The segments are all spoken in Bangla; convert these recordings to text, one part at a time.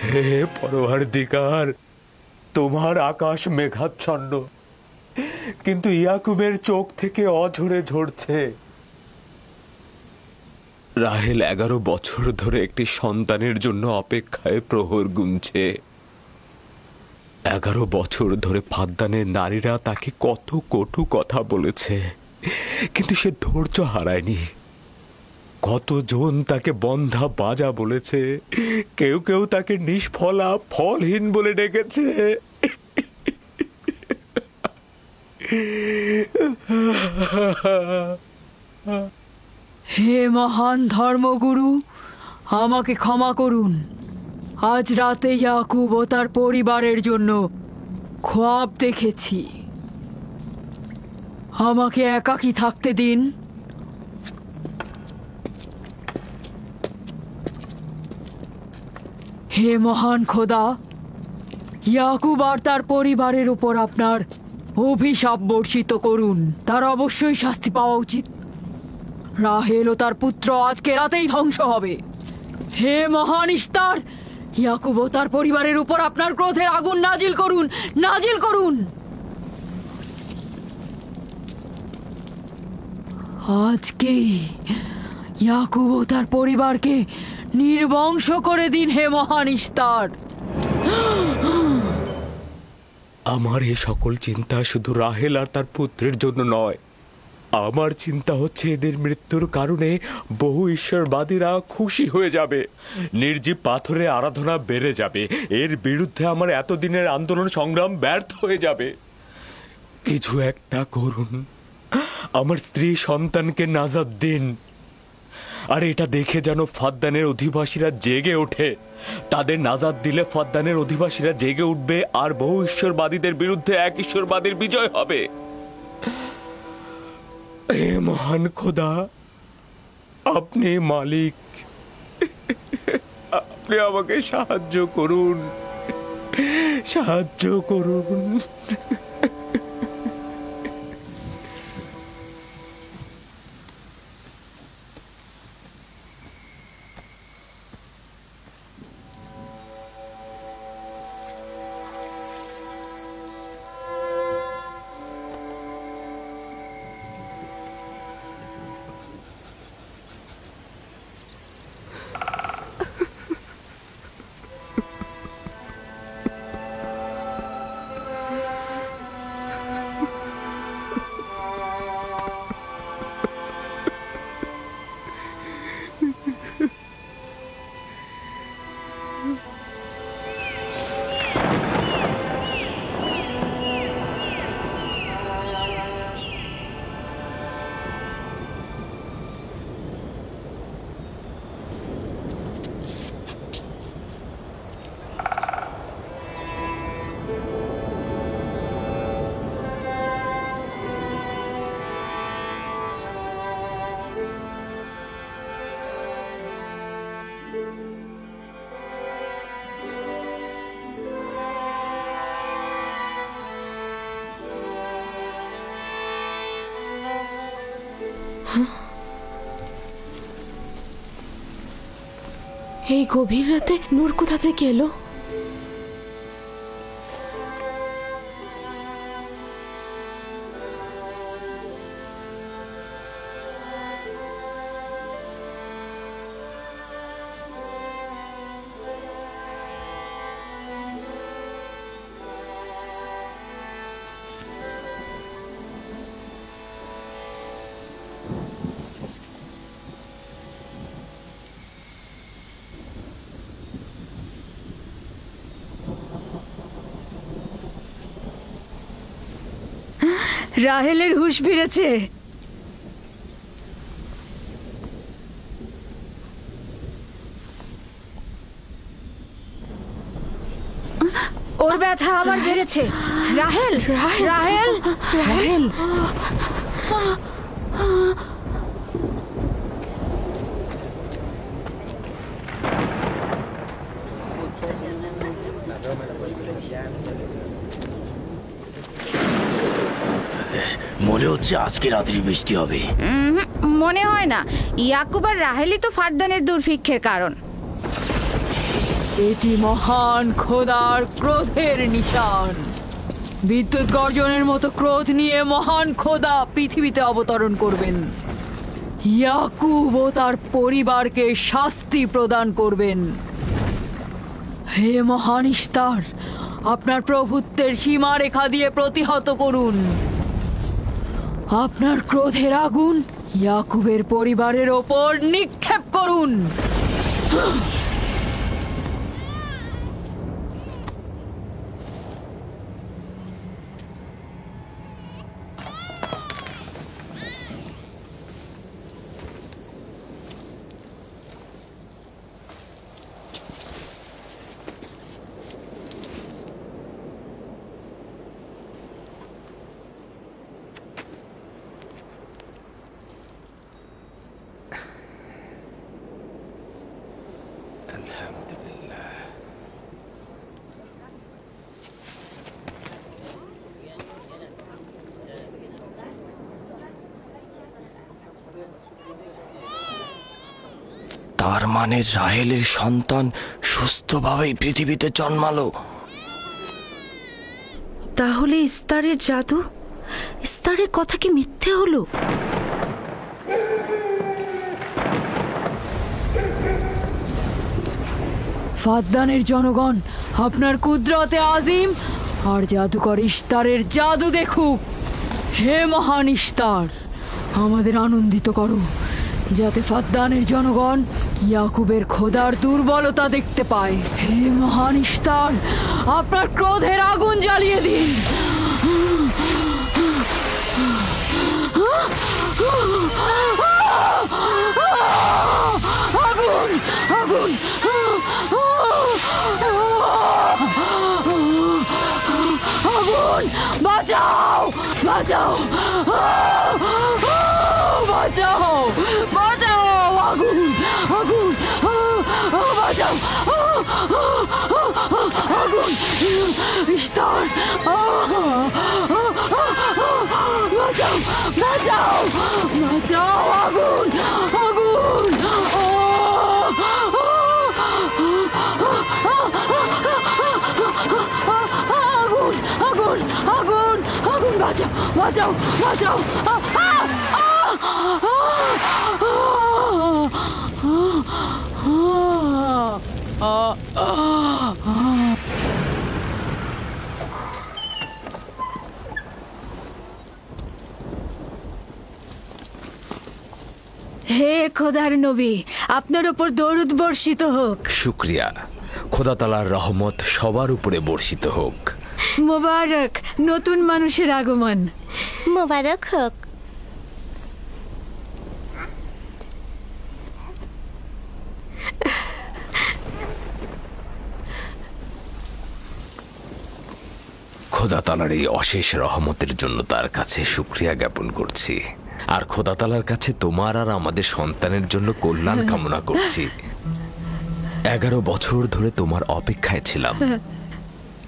হে পরওয়ারদিগার, তোমার আকাশ মেঘাচ্ছন্ন, কিন্তু ইয়াকুবের চোখ থেকে অঝরে ঝরছে। রাহেল 11 বছর ধরে একটি সন্তানের জন্য অপেক্ষায় প্রহর গুনছে। 11 বছর ধরে ফাদ্দানের নারীরা তাকে কত কটু কথা বলেছে, কিন্তু সে ধৈর্য হারায়নি। কতজন তাকে বন্ধা বাজা বলেছে, কেউ কেউ তাকে নিষ্ফলা ফলহীন বলে ডেকেছে। হে মহান ধর্মগুরু, আমাকে ক্ষমা করুন। আজ রাতে ইয়াকুব ও তার পরিবারের জন্য খ্বাব দেখেছি। আমাকে একাকী থাকতে দিন। হে মহান খোদা, ইয়াকুব আর তার পরিবারের উপর আপনার অভিশাপ বর্ষিত করুন। তার অবশ্যই শাস্তি পাওয়া উচিত। রাহেল ও তার পুত্র আজকে রাতেই ধ্বংস হবে। হে মহান ইশতার, ইয়াকুব ও তার পরিবারের উপর আপনার ক্রোধের আগুন নাজিল করুন, নাজিল করুন। আজকেই ইয়াকুব ও তার পরিবারকে নির্বংশ করে দিন হে মহান ইশতার। আমার এই সকল চিন্তা শুধু রাহেল আর তার পুত্রের জন্য নয়। আমার চিন্তা হচ্ছে এদের মৃত্যুর কারণে বহু ঈশ্বরবাদীরা খুশি হয়ে যাবে, নির্জীব পাথরে আরাধনা বেড়ে যাবে, এর বিরুদ্ধে আমার এতদিনের আন্দোলন সংগ্রাম ব্যর্থ হয়ে যাবে। কিছু একটা করুন, আমার স্ত্রী সন্তানকে নাজাত দিন। আর এটা দেখে যেন ফাদ্দানের অধিবাসীরা জেগে ওঠে। তাদের নাজাত দিলে ফাদ্দানের অধিবাসীরা জেগে উঠবে, আর বহু ঈশ্বরবাদীদের বিরুদ্ধে এক ঈশ্বরবাদীর বিজয় হবে। হে মহান খোদা, আপনি মালিক, আপনি আমাকে সাহায্য করুন, সাহায্য করুন। এই গভীর রাতে নূর কোথা থেকে এলো? রাহেলের হুঁশ ফিরেছে। ওর ব্যথা আবার বেড়েছে। রাহেল, রাহেল, রাহেল। মনে হচ্ছে আজকে রাত্রি বৃষ্টি হবে। মনে হয় না। ইয়াকুব আর রাহেলই তো ফাদ্দানের দুর্ভিক্ষের কারণ। এটি মহান খোদার ক্রোধের নিশান। বিদ্যুৎ গর্জনের মতো ক্রোধ নিয়ে মহান খোদা পৃথিবীতে অবতরণ করবেন। ইয়াকুব ও তার পরিবারকে শাস্তি প্রদান করবেন। হে মহান ইশতার, আপনার প্রভুত্বের সীমারেখা দিয়ে প্রতিহত করুন। আপনার ক্রোধের আগুন ইয়াকুবের পরিবারের ওপর নিক্ষেপ করুন। তার মানে রাহেলের সন্তান সুস্থভাবেই পৃথিবীতে জন্মালো। তাহলে ইস্তারের জাদু, ইস্তারের কথা কি মিথ্যে হলো? ফাদ্দানের জনগণ আপনার কুদরতে আজিম আর জাদুকর ইশতারের জাদু দেখুক। হে মহান ইশতার, আমাদের আনন্দিত করো, যাতে ফাদ্দানের জনগণ ইয়াকুবের খোদার দুর্বলতা দেখতে পায়। হে মহান ইশতার, আপনার ক্রোধের আগুন জ্বালিয়ে দিন। আগুন, আগুন, আগুন, বাঁচাও, বাঁচাও, বাঁচাও, বাঁচাও, আগুন, আগুন, বাঁচাও, আগুন, ইশতার, বাঁচাও, বাঁচাও, বাঁচাও, আগুন, আগুন, আগুন, আগুন, আগুন, বাঁচাও, বাঁচাও, বাঁচাও। হে খোদার নবী, আপনার উপর দরুদ বর্ষিত হোক। শুক্রিয়া। খোদা তাআলার রহমত সবার উপরে বর্ষিত হোক। মোবারক নতুন মানুষের আগমন। মোবারক হোক। খোদা তাআলার এই অশেষ রহমতের জন্য তার কাছে শুকরিয়া জ্ঞাপন করছি, আর খোদা তাআলার কাছে তোমার আর আমাদের সন্তানের জন্য কল্যাণ কামনা করছি। 11 বছর ধরে তোমার অপেক্ষায় ছিলাম,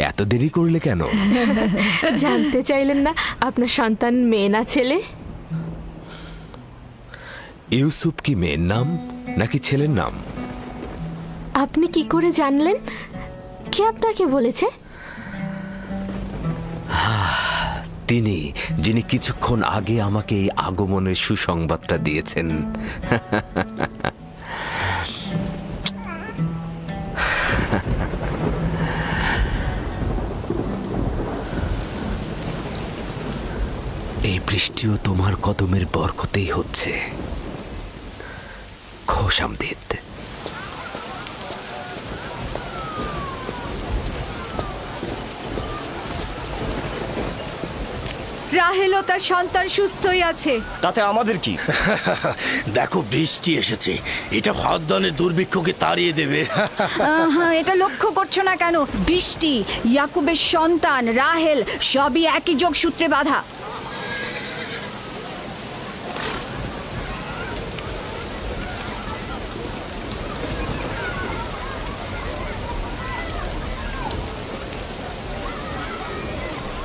এত দেরি করলে কেন? জানতে চাইলেন না আপনার সন্তান মেয়ে না ছেলে? ইউসুফ কি মেয়ের নাম নাকি ছেলের নাম? আপনি কি করে জানলেন? কে আপনাকে বলেছে? তিনি, যিনি কিছুক্ষণ আগে আমাকে এই আগমনের সুসংবাদটা দিয়েছেন। এই বৃষ্টিও তোমার কদমের বরকতেই হচ্ছে। খোশামদিদ। রাহেল ও তার সন্তান সুস্থই আছে। তাতে আমাদের কি? দেখো বৃষ্টি এসেছে, এটা ফাদ্দানের দুর্ভিক্ষকে তাড়িয়ে দেবে। এটা লক্ষ্য করছো না কেন? বৃষ্টি, ইয়াকুবের সন্তান, রাহেল সবই একই যোগসূত্রে বাঁধা।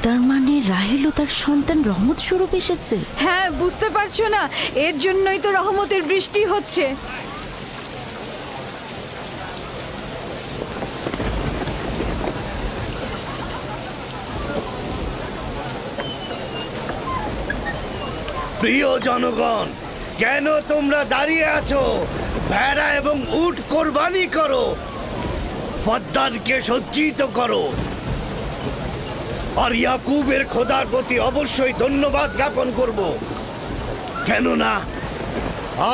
তার মানে রাহেল ও তার সন্তান রহমত স্বরূপ এসেছে। হ্যাঁ, বুঝতে পারছো না? এর জন্যই তো রহমতের বৃষ্টি হচ্ছে। প্রিয় জনগণ, কেন তোমরা দাঁড়িয়ে আছো? ভেড়া এবং উট কোরবানি করো, ফদ্দানকে সজ্জিত করো, আর ইয়াকুবের খোদার প্রতি অবশ্যই ধন্যবাদ জ্ঞাপন করব, কেননা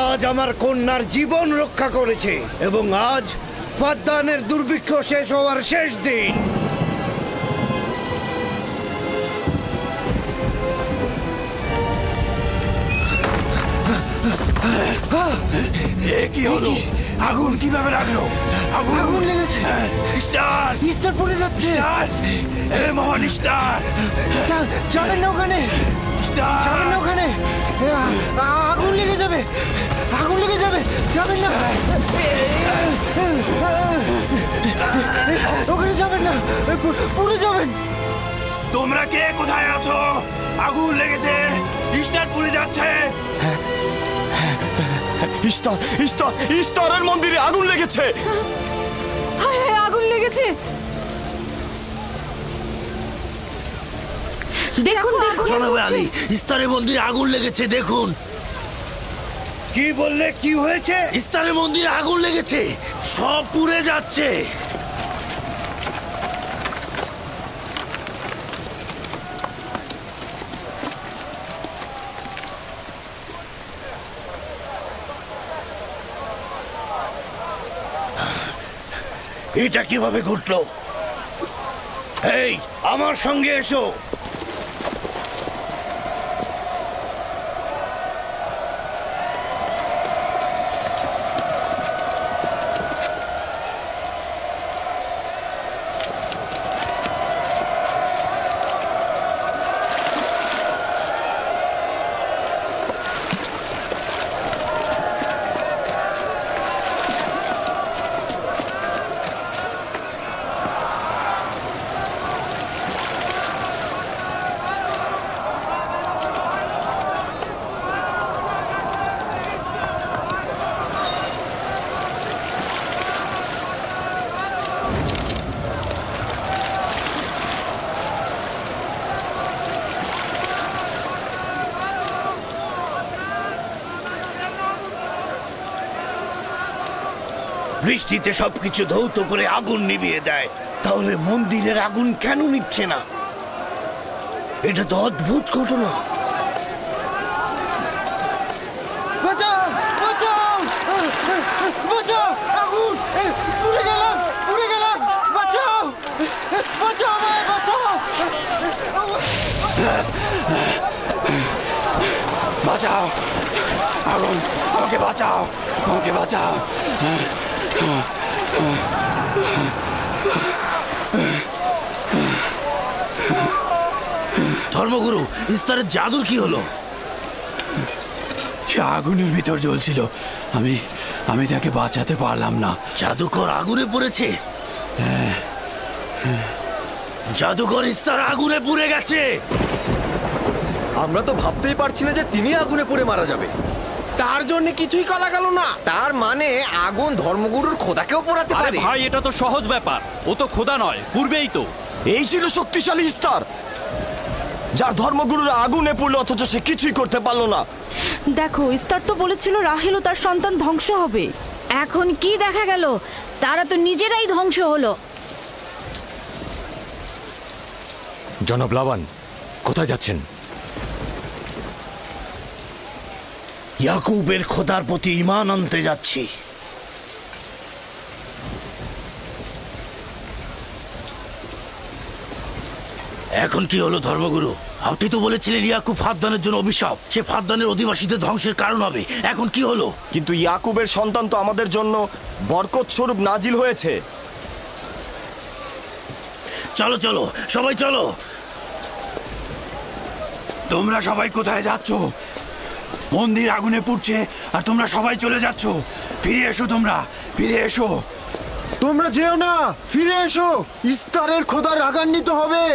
আজ আমার কন্যার জীবন রক্ষা করেছে এবং আজ ফদ্দানের দুর্ভিক্ষ শেষ হওয়ার শেষ দিন। কি হলো? আগুন কিভাবে লাগলো? আগুন লেগেছে। স্টার স্টার পড়ে যাচ্ছে। এ মহান স্টার, যাবেন না ওখানে, যাবেন না ওখানে, আগুন লেগে যাবে, আগুন লেগে যাবে, যাবেন না ওখানে, যাবেন না, পুড়ে যাবেন। তোমরা কে কোথায় আছো? আগুন লেগেছে, স্টার পুড়ে যাচ্ছে। ইস্তারের মন্দিরে আগুন লেগেছে। আগুন লেগেছে। দেখুন জনাব আলী, ইস্তারের মন্দিরে আগুন লেগেছে, দেখুন। কি বললে? কি হয়েছে? ইস্তারের মন্দিরে আগুন লেগেছে, সব পুড়ে যাচ্ছে। এটা কিভাবে ঘটলো? এই, আমার সঙ্গে এসো। বৃষ্টিতে সবকিছু ধৌত করে আগুন নিভিয়ে দেয়, তাহলে মন্দিরের আগুন কেন নিচ্ছে না? এটা তো অদ্ভুত ঘটনা। বাঁচাও, বাঁচাও, বাঁচাও, আগুন, পুড়ে গেলাম, পুড়ে গেলাম, বাঁচাও, বাঁচাও আমায়, বাঁচাও, বাঁচাও, আগুন, আমাকে বাঁচাও, আমাকে বাঁচাও। ধর্মগুরু, ইস্তারের জাদুর কি হলো? সে আগুনের ভিতর জ্বলছিল, আমি তাকে বাঁচাতে পারলাম না। জাদুকর আগুনে পড়েছে? জাদুকর ইস্তার আগুনে পুড়ে গেছে। আমরা তো ভাবতেই পারছি না যে তিনি আগুনে পুড়ে মারা যাবে। তার জন্য কিছুই করা গেল না। তার মানে আগুন ধর্মগুরুর খোদাকেও পোড়াতে আরে পারে? ভাই, এটা তো সহজ ব্যাপার, ও তো খোদা নয়, পূর্বেই তো। এই ছিল শক্তিশালী ইস্তার, যার ধর্মগুরুরা আগুনে পড়লো অথচ সে কিছুই করতে পারলো না। দেখো, ইস্তার তো বলেছিল রাহেল ও তার সন্তান ধ্বংস হবে। এখন কি দেখা গেল? তারা তো নিজেরাই ধ্বংস হলো। জনাব লাবান, কোথায় যাচ্ছেন? ইয়াকুবের খোদার প্রতি ঈমান আনতে যাচ্ছি। এখন কি হলো ধর্মগুরু? আপনি তো বলেছিলেন ইয়াকুব ফাদ্দানের জন্য অভিশাপ, সে ফাদ্দানের অধিবাসীদের ধ্বংসের কারণ হবে। এখন কি হলো? কিন্তু ইয়াকুবের সন্তান তো আমাদের জন্য বরকত স্বরূপ নাজিল হয়েছে। চলো চলো, সবাই চলো। তোমরা সবাই কোথায় যাচ্ছ? মন্দির আগুনে পুড়ছে আর তোমরা সবাই চলে যাচ্ছ। ফিরে এসো, তোমরা ফিরে এসো। তোমরা যেও না, ফিরে এসো, ইস্তারের খোদা রাগান্বিত হবে।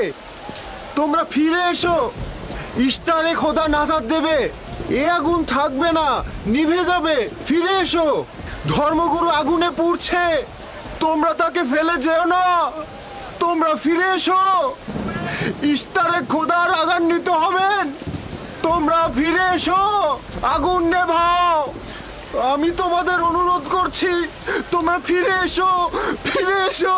তোমরা ফিরে এসো, ইস্তারে খোদা নাজাত দেবে, এ আগুন থাকবে না, নিভে যাবে। ফিরে এসো, ধর্মগুরু আগুনে পুড়ছে, তোমরা তাকে ফেলে যেও না, তোমরা ফিরে এসো, ইস্তারে খোদা রাগান্বিত হবেন। তোমরা ফিরে এসো, আগুন নেভাও। আমি তোমাদের অনুরোধ করছি, তোমরা ফিরে এসো, ফিরে এসো।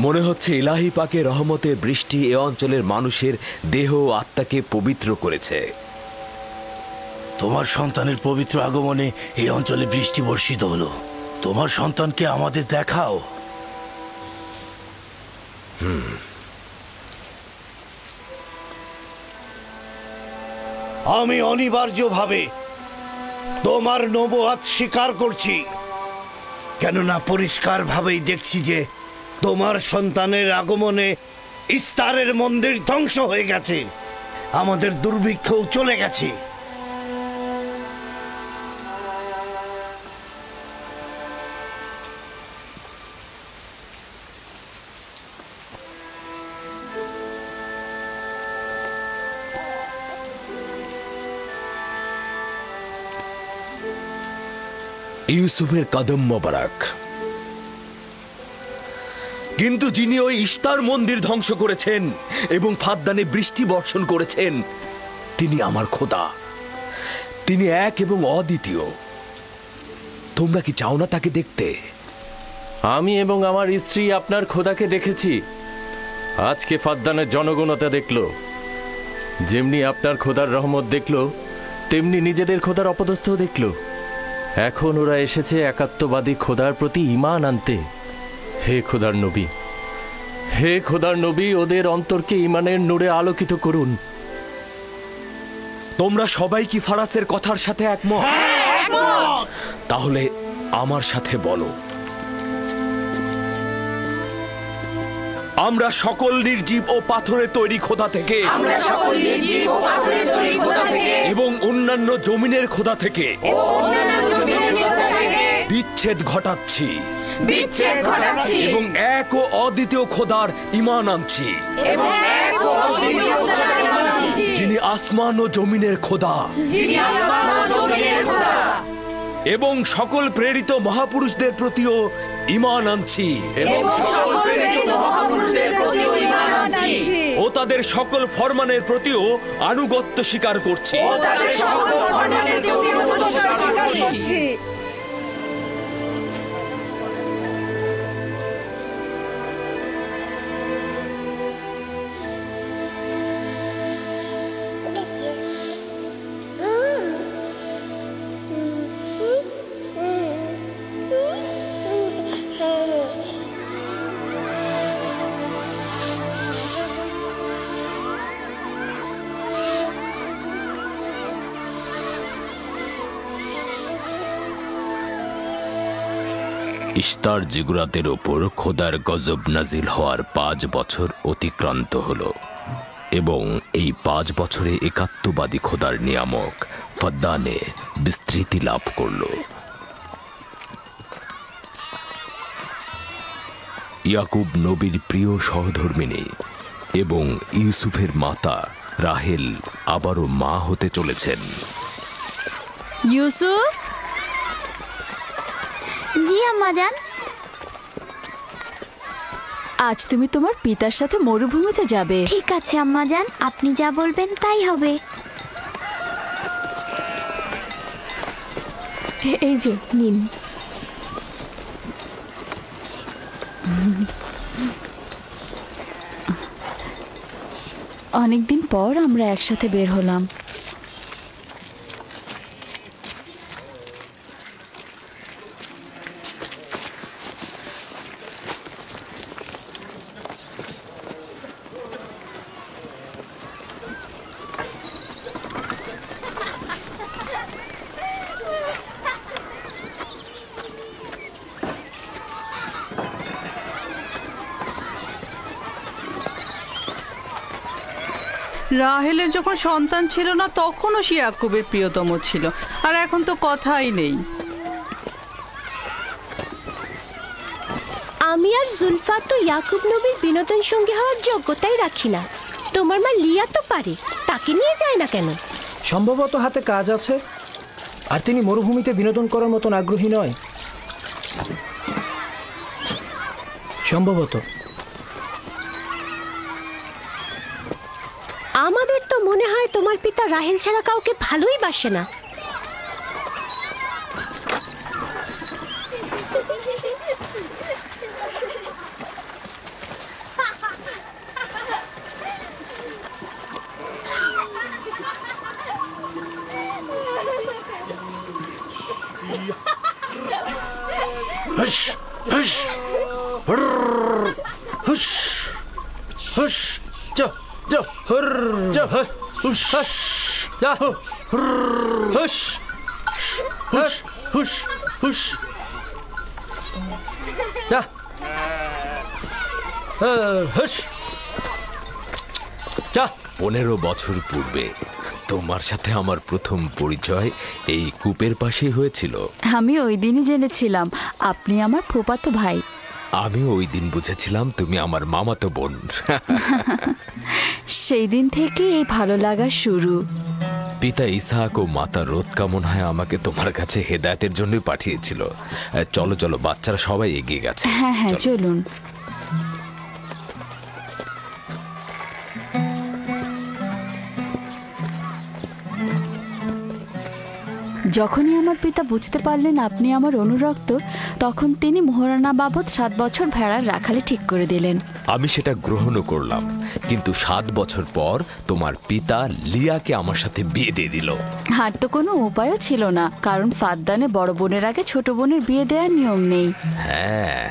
মনে হচ্ছে ইলাহি পাকের রহমতে বৃষ্টি এ অঞ্চলের মানুষের দেহ ও আত্মাকে পবিত্র করেছে। তোমার সন্তানের পবিত্র আগমনে এই অঞ্চলে বৃষ্টি বর্ষিত হলো। তোমার সন্তানকে আমাদের দেখাও। আমি অনিবার্যভাবে তোমার নবুয়াত স্বীকার করছি, কেননা পরিষ্কারভাবেই দেখছি যে তোমার সন্তানের আগমনে ইস্তারের মন্দির ধ্বংস হয়ে গেছে, আমাদের দুর্ভিক্ষও চলে গেছে। ইউসুফের কদম মোবারক। কিন্তু যিনি ওই ইস্তার মন্দির ধ্বংস করেছেন এবং ফাদ্দানে বৃষ্টি বর্ষণ করেছেন, তিনি আমার খোদা। তিনি এক এবং অদ্বিতীয়। তোমরা কি চাও না তাকে দেখতে? আমি এবং আমার স্ত্রী আপনার খোদাকে দেখেছি। আজকে ফাদ্দানের জনগণতা দেখল। যেমনি আপনার খোদার রহমত দেখল, তেমনি নিজেদের খোদার অপদস্থ দেখল। এখন ওরা এসেছে একাত্মবাদী খোদার প্রতি ঈমান আনতে। হে খোদার নবী, হে খোদার নবী, ওদের অন্তরকে ঈমানের নূরে আলোকিত করুন। তোমরা সবাই কি ফারাসের কথার সাথে একমত? তাহলে আমার সাথে বলো, আমরা সকল নির্জীব ও পাথরের তৈরি খোদা থেকে এবং অন্যান্য জমিনের খোদা থেকে বিচ্ছেদ ঘটাচ্ছি এবং এক ও অদ্বিতীয় খোদার ঈমান আনছি, যিনি আসমান ও জমিনের খোদা, এবং সকল প্রেরিত মহাপুরুষদের প্রতিও ঈমান আনছি ও তাদের সকল ফরমানের প্রতিও আনুগত্য স্বীকার করছি। ইস্তার জিগুরাতের ওপর খোদার গজব নাজিল হওয়ার 5 বছর অতিক্রান্ত হল এবং এই 5 বছরে একাত্মবাদী খোদার নিয়ামক ফাদ্দানে বিস্তৃতি লাভ করল। ইয়াকুব নবীর প্রিয় সহধর্মিণী এবং ইউসুফের মাতা রাহেল আবারও মা হতে চলেছেন। ইউসুফ, জি আম্মাজান। আজ তুমি তোমার পিতার সাথে মরুভূমিতে যাবে। ঠিক আছে আম্মাজান, আপনি যা বলবেন তাই হবে। এই যে নিন। অনেকদিন পর আমরা একসাথে বের হলাম। রাহেলের যখন সন্তান ছিল না তখনও সে ইয়াকুবের প্রিয়তম ছিল, আর এখন তো কথাই নেই। আমি আর জুলফা তো ইয়াকুব নবীর বিনোদন সঙ্গী হওয়ার যোগ্যতাই রাখি না। তোমার মা লিয়া তো পারে, তাকে নিয়ে যায় না কেন? সম্ভবত হাতে কাজ আছে, আর তিনি মরুভূমিতে বিনোদন করার মতন আগ্রহী নয়। সম্ভবত। আমাদের তো মনে হয় তোমার পিতা রাহেল ছাড়া কাউকে ভালোই বাসে না। হুশ হুশ হুশ হুশ যা যা যা হুশ যা হুশ হুশ হুশ হুশ যা হুশ যা। 15 বছর পূর্বে তোমার সাথে আমার প্রথম পরিচয় এই কূপের পাশেই হয়েছিল। আমি ওই দিনই জেনেছিলাম আপনি আমার ফুফাতো ভাই। আমি ওই দিন বুঝেছিলাম তুমি আমার মামাতো বোন। সেই দিন থেকে এই ভালো লাগা শুরু। পিতা ইসহাক ও মাতা রোৎকা মনে হয় আমাকে তোমার কাছে হেদায়েতের জন্যই পাঠিয়েছিল। চলো চলো, বাচ্চারা সবাই এগিয়ে গেছে। হ্যাঁ হ্যাঁ চলুন। যখনই আমার পিতা বুঝতে পারলেন আপনি আমার অনুরক্ত, তখন তিনি মোহরানা বাবদ 7 বছর ভেড়ার রাখালি ঠিক করে দিলেন। আমি সেটা গ্রহণও করলাম, কিন্তু 7 বছর পর তোমার পিতা লিয়াকে আমার সাথে বিয়ে দিয়ে দিল। আর তো কোনো উপায়ও ছিল না, কারণ ফাদ্দানে বড় বোনের আগে ছোট বোনের বিয়ে দেওয়ার নিয়ম নেই। হ্যাঁ,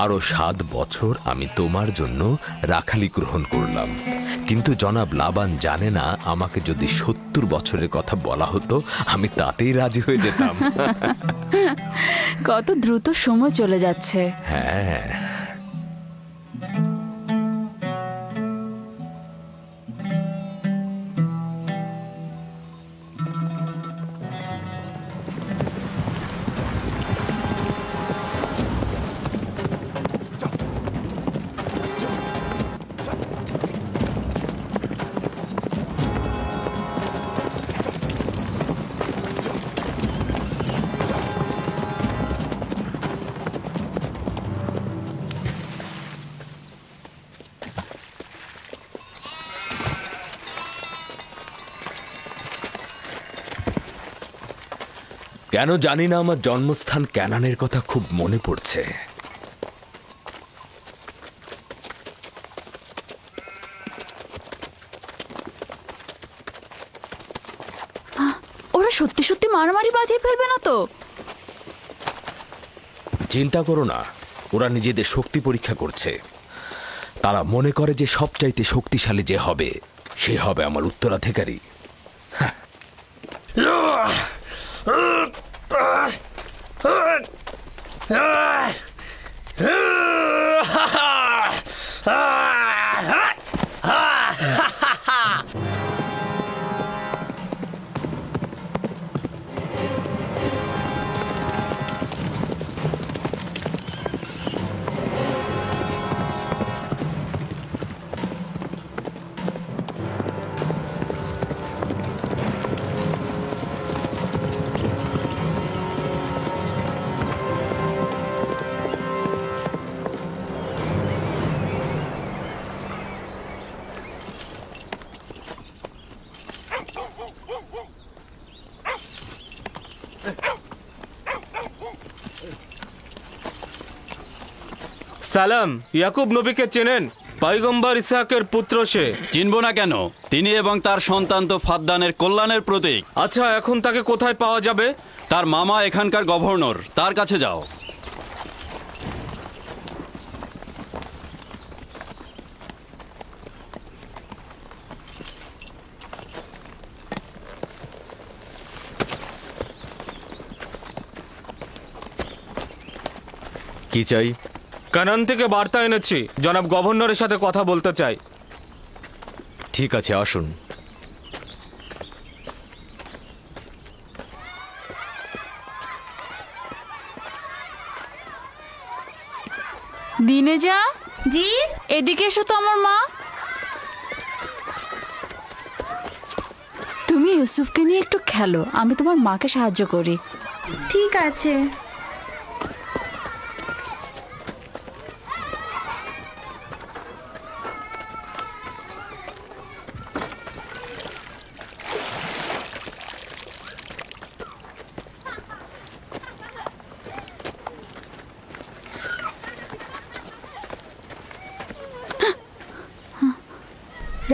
আরো 7 বছর আমি তোমার জন্য রাখালি গ্রহণ করলাম, কিন্তু জনাব লাবান জানে না আমাকে যদি 70 বছরের কথা বলা হতো আমি তাতেই রাজি হয়ে যেতাম। কত দ্রুত সময় চলে যাচ্ছে। হ্যাঁ, কেন জানি না আমার জন্মস্থান ক্যানানের কথা খুব মনে পড়ছে। ওরা সত্যি সত্যি মারামারি বাঁধিয়ে ফেলবে না তো? চিন্তা করো না, ওরা নিজেদের শক্তি পরীক্ষা করছে। তারা মনে করে যে সবচাইতে শক্তিশালী যে হবে সে হবে আমার উত্তরাধিকারী। সালাম, ইয়াকুব নবীকে চেনেন? পয়গম্বর ইসহাকের পুত্র সে। চিনব না কেন? তিনি এবং তার সন্তান তো ফাদ্দানের কল্যাণের প্রতীক। আচ্ছা, এখন তাকে কোথায় পাওয়া যাবে? তার মামা এখানকার গভর্নর, তার কাছে যাও। কি চাই? কানান থেকে বার্তা এনেছি, জনাব গভর্নরের সাথে কথা বলতে চাই। ঠিক আছে, আসুন। দিনে যা জি, এদিকে এসো তো আমার মা। তুমি ইউসুফকে নিয়ে একটু খেলো, আমি তোমার মাকে সাহায্য করি। ঠিক আছে।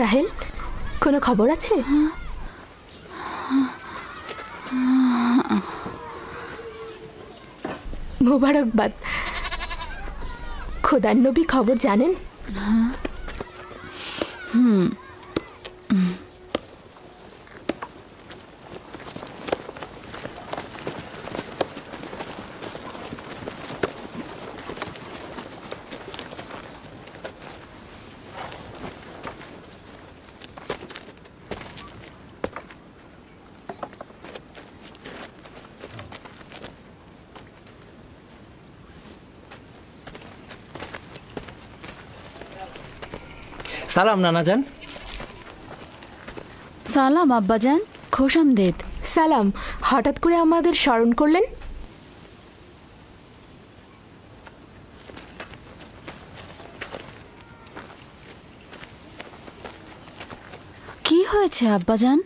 রাহেল, কোনো খবর আছে? মোবারকবাদ। খোদার নবী খবর জানেন? সালাম নানাজান। সালাম আব্বাজান, খোশামদেদ। সালাম, হঠাৎ করে আমাদের স্মরণ করলেন? কি হয়েছে আব্বাজান?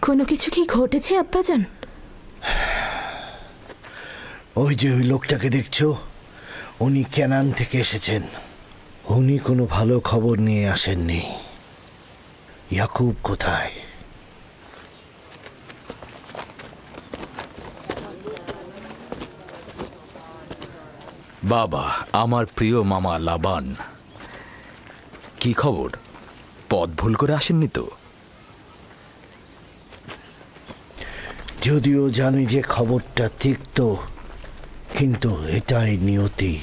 কোনো কিছু কি ঘটেছে আব্বাজান? ওই যে ওই লোকটাকে দেখছো, উনি কেনান থেকে এসেছেন। উনি কোনো ভালো খবর নিয়ে আসেননি। ইয়াকুব কোথায়? বাবা, আমার প্রিয় মামা লাবান, কি খবর? পথ ভুল করে আসেননি তো? যদিও জানি যে খবরটা তিক্ত, কিন্তু এটাই নিয়তি।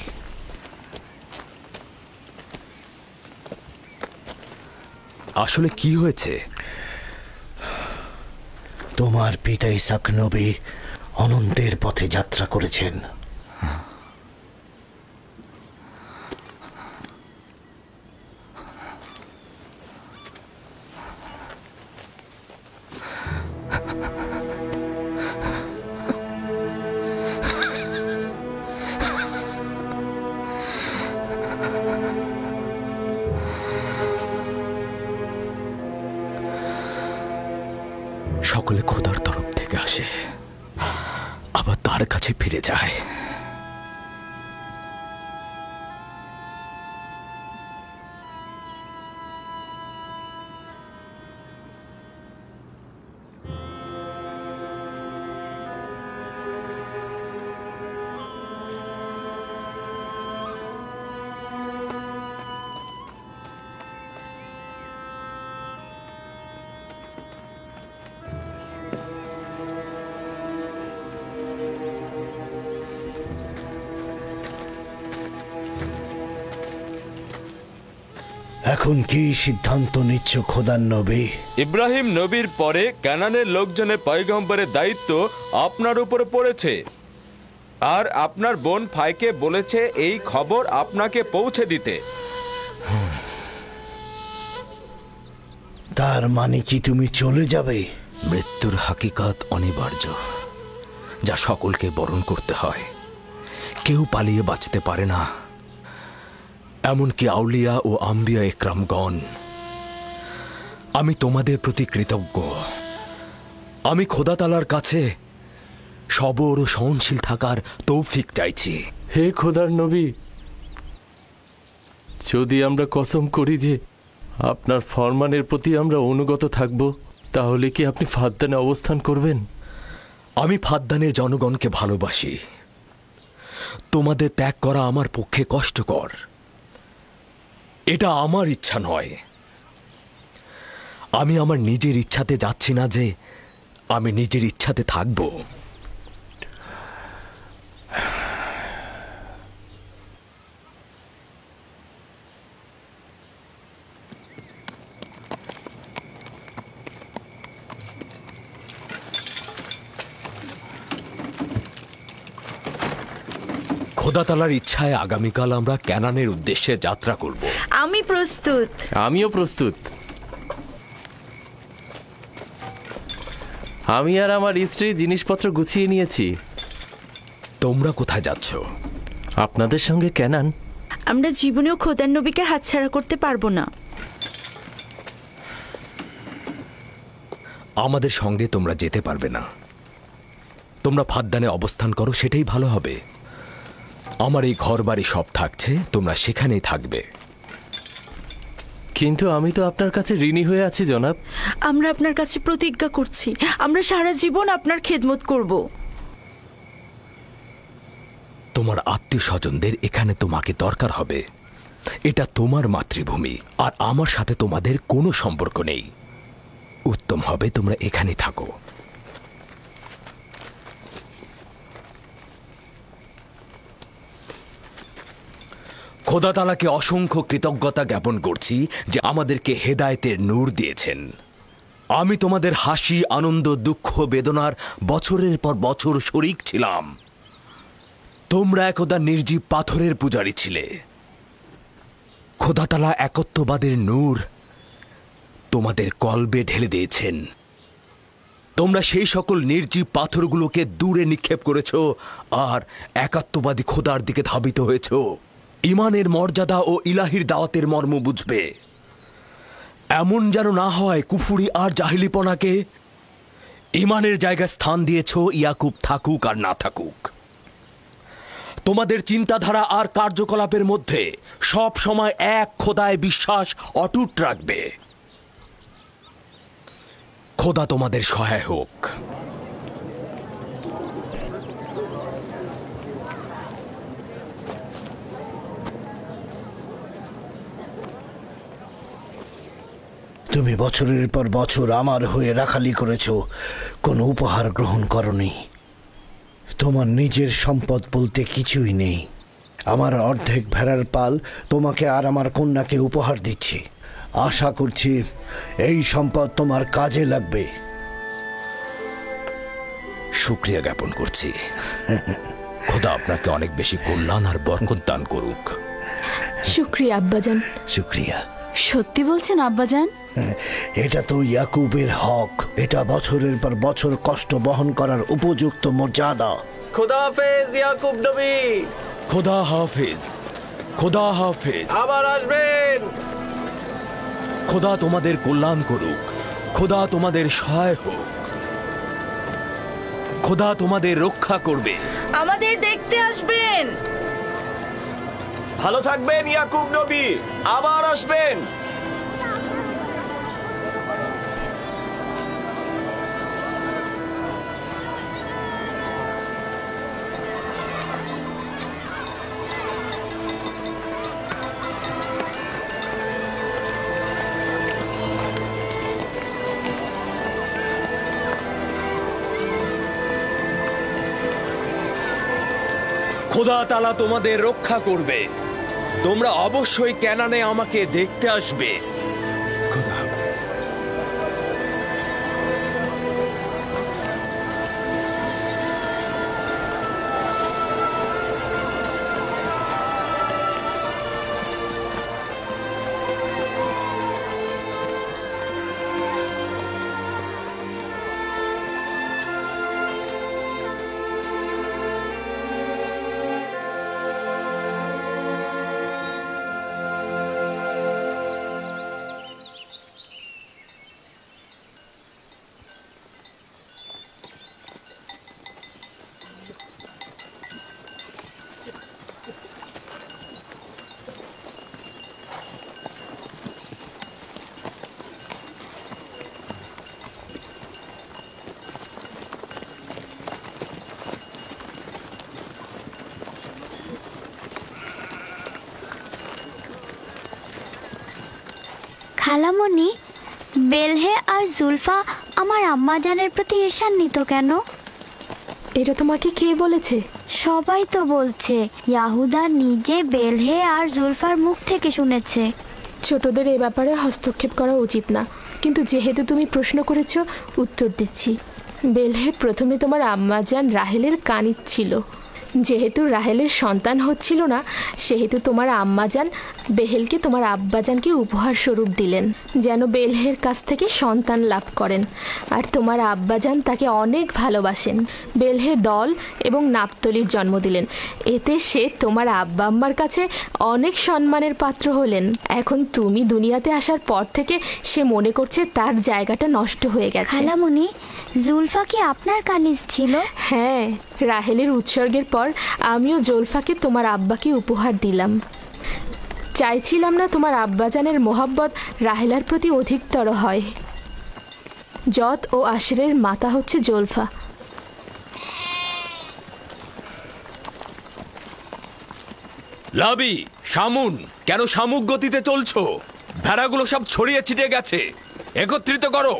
আসলে কি হয়েছে? তোমার পিতা ইসহাক নবী অনন্তের পথে যাত্রা করেছেন। সকলে খোদার তরফ থেকে আসে, আবার তার কাছে ফিরে যায়। এখন কি সিদ্ধান্ত নিচ্ছ খোদার নবী? ইব্রাহিম নবীর পরে কানানের লোকজনের পয়গম্বরের দায়িত্ব আপনার উপরে পড়েছে, আর আপনার বোন ফাইকে বলেছে এই খবর আপনাকে পৌঁছে দিতে। তার মানে কি তুমি চলে যাবে? মৃত্যুর হাকিকাত অনিবার্য, যা সকলকে বরণ করতে হয়। কেউ পালিয়ে বাঁচতে পারে না, এমনকি আউলিয়া ও আম্বিয়া একরামগণ। আমি তোমাদের প্রতি কৃতজ্ঞ। আমি খোদা তাআলার কাছে সবর ও সহনশীল থাকার তৌফিক চাইছি। হে খোদার নবী, যদি আমরা কসম করি যে আপনার ফরমানের প্রতি আমরা অনুগত থাকব, তাহলে কি আপনি ফাদ্দানে অবস্থান করবেন? আমি ফাদ্দানের জনগণকে ভালোবাসি। তোমাদের ত্যাগ করা আমার পক্ষে কষ্টকর। এটা আমার ইচ্ছা নয়। আমি আমার নিজের ইচ্ছাতে যাচ্ছি না যে আমি নিজের ইচ্ছাতে থাকব। খোদা তাআলার ইচ্ছায় আগামীকাল আমরা ক্যানানের উদ্দেশ্যে যাত্রা করব। আমি প্রস্তুত। আমিও প্রস্তুত। আমি আর আমার স্ত্রী জিনিসপত্র গুছিয়ে নিয়েছি। তোমরা কোথায় যাচ্ছ? আপনাদের সঙ্গে ক্যানান। আমরা জীবনেও খোদার নবীকে হাতছাড়া করতে পারবো না। আমাদের সঙ্গে তোমরা যেতে পারবে না। তোমরা ফাদ্দানে অবস্থান করো, সেটাই ভালো হবে। আমার এই ঘর বাড়ি সব থাকছে, তোমরা সেখানেই থাকবে। কিন্তু আমি তো আপনার কাছে ঋণী হয়ে আছি জনাব। আমরা আপনার কাছে প্রতিজ্ঞা করছি, আমরা সারা জীবন আপনার খেদমত করব। তোমার আত্মীয় স্বজনদের এখানে তোমাকে দরকার হবে। এটা তোমার মাতৃভূমি, আর আমার সাথে তোমাদের কোনো সম্পর্ক নেই। উত্তম হবে তোমরা এখানেই থাকো। খোদা তাআলাকে অসংখ্য কৃতজ্ঞতা জ্ঞাপন করছি যে আমাদেরকে হেদায়েতের নূর দিয়েছেন। আমি তোমাদের হাসি, আনন্দ, দুঃখ, বেদনার বছরের পর বছর শরিক ছিলাম। তোমরা একদা নির্জীব পাথরের পূজারী ছিলে। খোদা তাআলা একত্ববাদের নূর তোমাদের কলবে ঢেলে দিয়েছেন। তোমরা সেই সকল নির্জীব পাথরগুলোকে দূরে নিক্ষেপ করেছ আর একাত্মবাদী খোদার দিকে ধাবিত হয়েছ। ইমানের মর্যাদা ও ইলাহির দাওয়াতের মর্ম বুঝবে। এমন যেন না হয় কুফুরি আর জাহিলিপনাকে ইমানের জায়গায় স্থান দিয়েছ, ইয়াকুব থাকুক আর না থাকুক। তোমাদের চিন্তাধারা আর কার্যকলাপের মধ্যে সব সময় এক খোদায় বিশ্বাস অটুট রাখবে। খোদা তোমাদের সহায় হোক। তুমি বছরের পর বছর আমার হয়ে রাখালি করেছ, কোনো উপহার গ্রহণ করনি। তোমার নিজের সম্পদ বলতে কিছুই নেই। আমার অর্ধেক ভেড়ার পাল তোমাকে আর আমার কন্যাকে উপহার দিচ্ছি। আশা করছি এই সম্পদ তোমার কাজে লাগবে। শুকরিয়া জ্ঞাপন করছি। খোদা আপনাকে অনেক বেশি কল্যাণ আর বরকত দান করুক। শুক্রিয়া আব্বাজান। শুক্রিয়া। সত্যি বলছেন আব্বাজান? এটা তো ইয়াকুবের হক। এটা বছরের পর বছর কষ্ট বহন করার উপযুক্ত মর্যাদা। খোদা হাফেজ ইয়াকুব নবী। খোদা হাফেজ। খোদা হাফেজ। আবার আসবেন। খোদা তোমাদের কল্যাণ করুক। খোদা তোমাদের সহায় হোক। খোদা তোমাদের রক্ষা করবে। আমাদের দেখতে আসবেন। ভালো থাকবেন ইয়াকুব নবী, আবার আসবেন। খোদা তাআলা তোমাদের রক্ষা করবে। তোমরা অবশ্যই ক্যানানে আমাকে দেখতে আসবে। খোদা হাফেজ। খালামণি, বেলহে আর জুলফা আমার আম্মাজানের প্রতি ঈর্ষান্বিত কেন? এটা তোমাকে কে বলেছে? সবাই তো বলছে। ইয়াহুদা নিজে বেলহে আর জুলফার মুখ থেকে শুনেছে। ছোটদের এ ব্যাপারে হস্তক্ষেপ করা উচিত না, কিন্তু যেহেতু তুমি প্রশ্ন করেছো উত্তর দিচ্ছি। বেলহে প্রথমে তোমার আম্মাজান রাহেলের কানিজ ছিল। যেহেতু রাহেলের সন্তান হচ্ছিল না, সেহেতু তোমার আম্মাজান বেহেলকে তোমার আব্বাজানকে উপহার স্বরূপ দিলেন, যেন বেলহের কাছ থেকে সন্তান লাভ করেন। আর তোমার আব্বাজান তাকে অনেক ভালোবাসেন। বেলহে দল এবং নাপতলির জন্ম দিলেন। এতে সে তোমার আব্বা আম্মার কাছে অনেক সম্মানের পাত্র হলেন। এখন তুমি দুনিয়াতে আসার পর থেকে সে মনে করছে তার জায়গাটা নষ্ট হয়ে গেছে। খালামণি, জুলফা কি আপনার কানিজ ছিল? হ্যাঁ, রাহেলের উৎসর্গের পর আমিও জুলফাকে তোমার আব্বাকে উপহার দিলাম। চাইছিলাম না তোমার আব্বাজানের মোহাব্বত রাহেলার প্রতি অধিকতর হয়। জত ও আশরের মাতা হচ্ছে জুলফা। লাবি, শামুন, কেন শামুক গতিতে চলছো? ভেড়াগুলো সব ছড়িয়ে ছিটিয়ে গেছে, একত্রিত করো।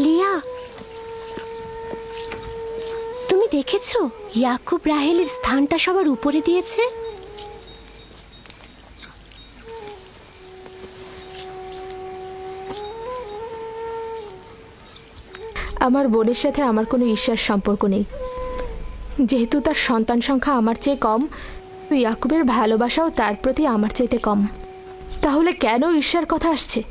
লিয়া, তুমি দেখেছো ইয়াকুব রাহেলের স্থানটা সবার উপরে দিয়েছে? আমার বোনের সাথে আমার কোনো ঈর্ষার সম্পর্ক নেই। যেহেতু তার সন্তান সংখ্যা আমার চেয়ে কম, ইয়াকুবের ভালোবাসাও তার প্রতি আমার চাইতে কম। তাহলে কেন ঈর্ষার কথা আসছে?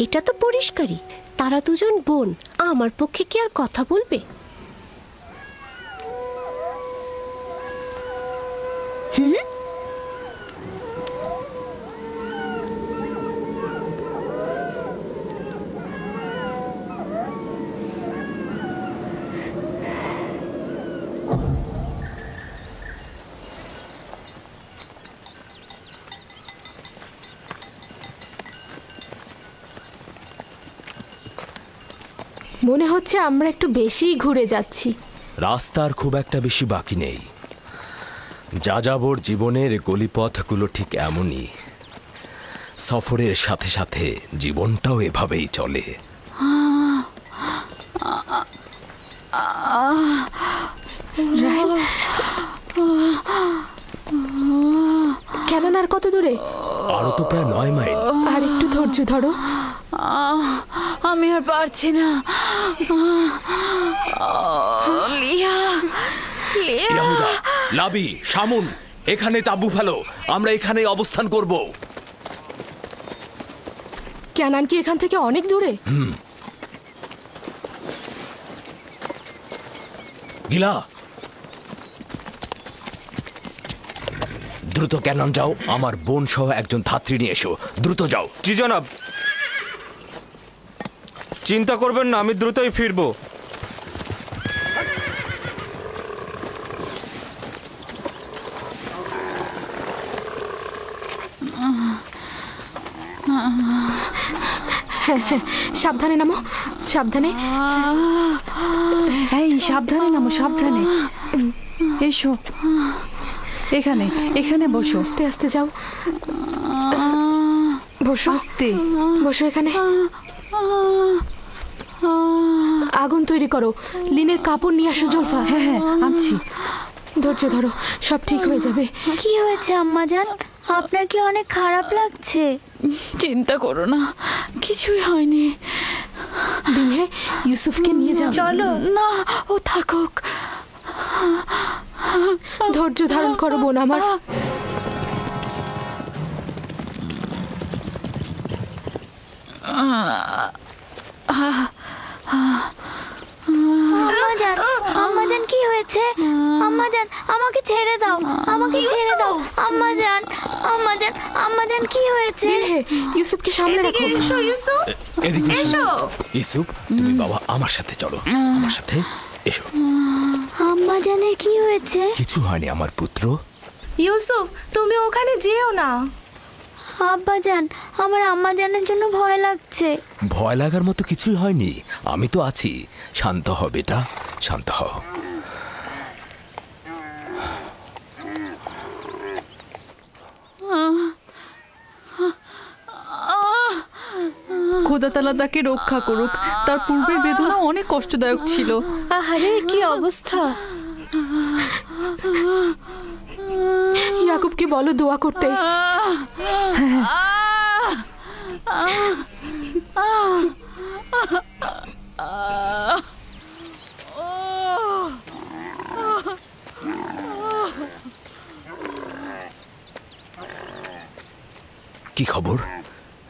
এটা তো পরিষ্কারই, তারা দুজন বোন। আমার পক্ষে কি আর কথা বলবে? মনে হচ্ছে আমরা একটু বেশিই ঘুরে যাচ্ছি। রাস্তার খুব একটা বেশি বাকি নেই। যাযাবর জীবনের গলিপথগুলো ঠিক এমনই। সফরের সাথে সাথে জীবনটাও এভাবেই চলে। কেন আর কত দূরে? আরো তো প্রায় 9 মাইল। আর একটু ধৈর্য ধরো। আমি আর পারছি না। লিয়া, লিয়া। ইয়াহুদা, লাবি, শামুন, এখানে তাঁবু ফেলো। আমরা এখানেই অবস্থান করব। ক্যানান কি এখান থেকে অনেক দূরে? গিলা, দ্রুত ক্যানন যাও। আমার বোন সহ একজন ধাত্রী নিয়ে এসো। দ্রুত যাও। জি জনাব। চিন্তা করবেন না, আমি দ্রুতই ফিরবো। সাবধানে নামো, সাবধানে। এই সাবধানে নামো, সাবধানে। এসো, এখানে এখানে বসো। আস্তে আস্তে যাও। বসো, আস্তে বসো এখানে। আগুন তৈরি করো। লিনের কাপড় নিয়ে আসো জুলফা। হ্যাঁ হ্যাঁ, আনছি। ধৈর্য ধরো, সব ঠিক হয়ে যাবে। কি হয়েছে আম্মাজান? আপনার কি অনেক খারাপ লাগছে? চিন্তা করো না, কিছুই হয়নি। দিনে ইউসুফকে নিয়ে যাও। চলো। না, ও থাকুক। ধৈর্য ধারণ করো বোন আমার। আম্মাজান কি হয়েছে? আম্মাজান আমাকে ছেড়ে দাও, আমাকে ছেড়ে দাও। আম্মাজান আম্মাজান আম্মাজান কি হয়েছে? ইউসুফকে সামনে রাখো। এসো ইউসুফ, এদিকে এসো। ইউসুফ, তুমি বাবা আমার সাথে চলো, আমার সাথে এসো। আম্মাজানের কি হয়েছে? কিছু হয়নি আমার পুত্র। ইউসুফ, তুমি ওখানে যেও না। আব্বাজান, আমার আম্মাজানের জন্য ভয় লাগছে। ভয় লাগার মতো কিছুই হয়নি, আমি তো আছি। শান্ত হ বেটা, শান্ত হ। খোদা তাআলা তাকে রক্ষা করুক। তার পূর্বের বেদনা অনেক কষ্টদায়ক ছিল। আহারে কি অবস্থা। ইয়াকুবকে বলো দোয়া করতে। কি খবর?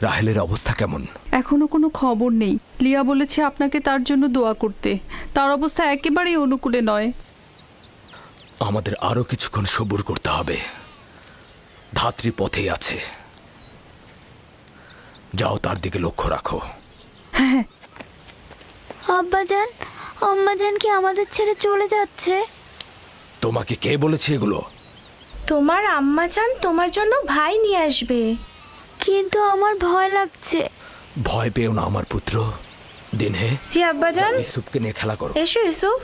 রাহেলের অবস্থা কেমন? এখনো কোনো খবর নেই। লিয়া বলেছে আপনাকে তার জন্য দোয়া করতে। তার অবস্থা একেবারেই অনুকূলে নয়। আমাদের আরো কিছুক্ষণ সবুর করতে হবে। ধাত্রী পথেই আছে, যাও তার দিকে লক্ষ্য রাখো। আব্বাজান, আম্মাজান কি আমাদের ছেড়ে চলে যাচ্ছে? তোমাকে কে বলেছে এগুলো? তোমার আম্মাজান তোমার জন্য ভাই নিয়ে আসবে। কিন্তু আমার ভয় লাগছে। ভয় পেও না আমার পুত্র। দিনহে, জি আব্বাজান। ইউসুফকে নিয়ে খেলা করো। এসো ইউসুফ।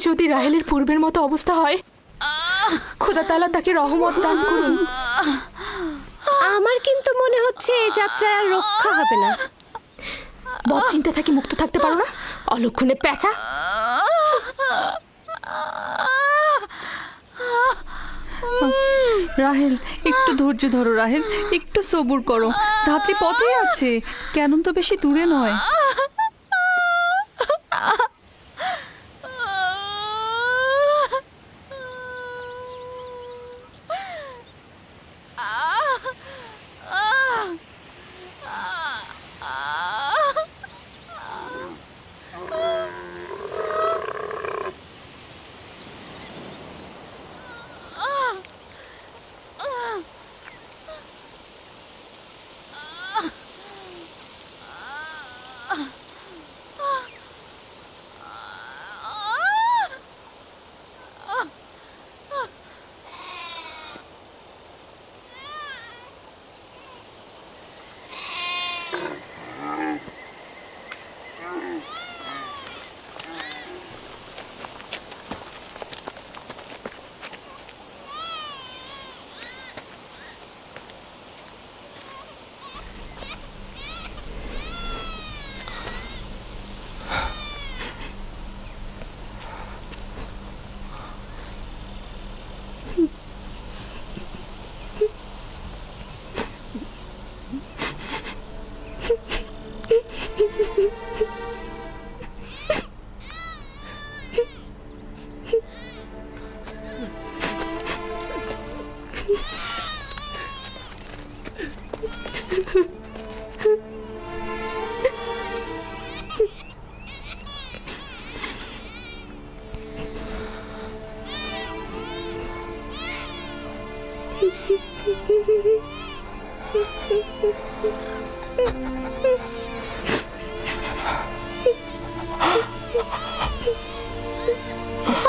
যদি রাহেলের পূর্বের মতো অবস্থা হয়, খোদা তাআলা তাকে রহমত দান করুন। আমার কিন্তু মনে হচ্ছে এই যাত্রায় আর রক্ষা হবে না। বদ চিন্তা থেকে মুক্ত থাকতে পারো না, অলক্ষণে পেঁচা। রাহেল, একটু ধৈর্য ধরো রাহেল, একটু সবুর করো। ধাত্রী পথেই আছে, কেন তো বেশি দূরে নয়।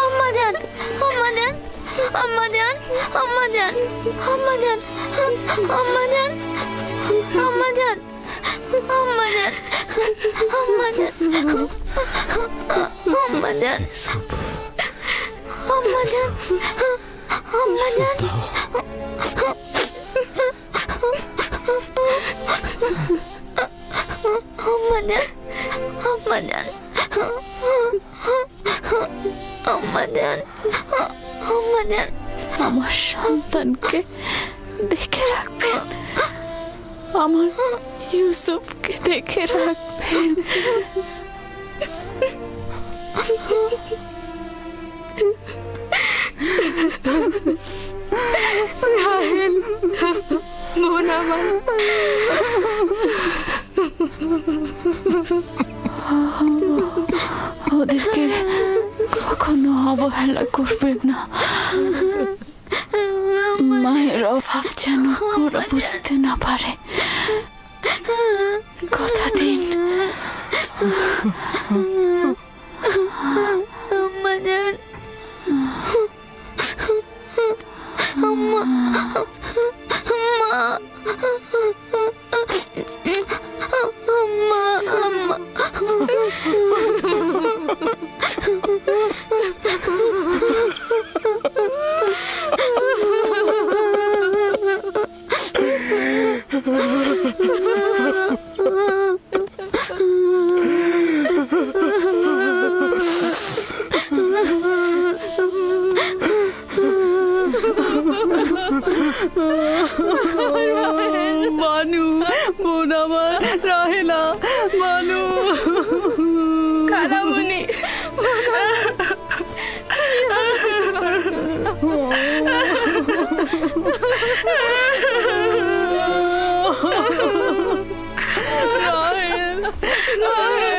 আম্মাজান, আম্মাজান, আম্মাজান, আম্মাজান, আম্মা জান, আম্মা জান, আম্মা জান, আম্মা জান, আম্মা জান, আম্মা জান, আম্মা জান, আম্মা জান, আম্মা জান, আম্মা জান, আম্মা জান, আমার সন্তানকে দেখে রাখবেন, আমার ইউসুফকে দেখে রাখবেন। রাহেল, বোন আমার, ওদেরকে কখনো অবহেলা করবেন না। মায়ের অভাব যেন ওরা বুঝতে না পারে, কথা দিন। আম্মা জান, আম্মা, আম্মা, আম্মা, মানু, বোন আমার, রাহেলা, মানু, খালামণি, রাহেল, রাহেল।